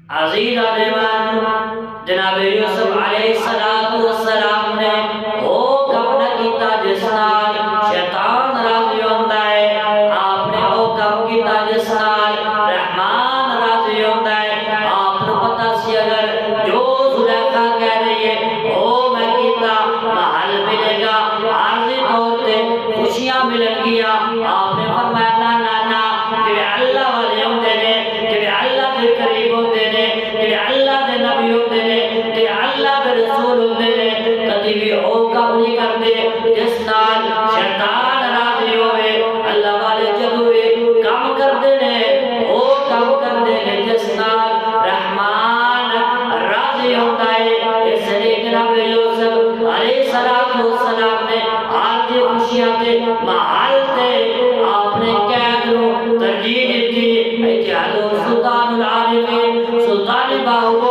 अज़ीज़ जनाब यूसुफ अलैहिस्सलाम ने वो कम न कीता जिस नाल शैतान राज़ी होंदा है। आपने वो कम कीता जिस नाल रहमान राज़ी होंदा है। आपको पता सी अगर जो ज़ुलेखा कह रही है ओ मैं कीता महल मिलेगा, आर्ज़ी तौर पे खुशियां मिलनगियां। आपने फरमाया ना ना ना, कि अल्लाह वाले होंदे ने, कि अल्लाह के करीब होंदे ने, कि अल्लाह दे नबी होंदे ने, कि अल्लाह दे रसूल होंदे ने, कदी भी ओ कम नहीं करदे जिस नाल शैतान राज़ी होवे। अल्लाह वाले जदों वे कम करदे ने ओ कम करदे ने जिस नाल रहमान राज़ी होंदा है। इसलिए जनाब यूसुफ अलैहिस्सलाम ने आरज़ी खुशियां के महल ते आपने कैद नूं तरजीह दी। इत्ते सुल्तानुल आरिफीन सुल्तान बाहु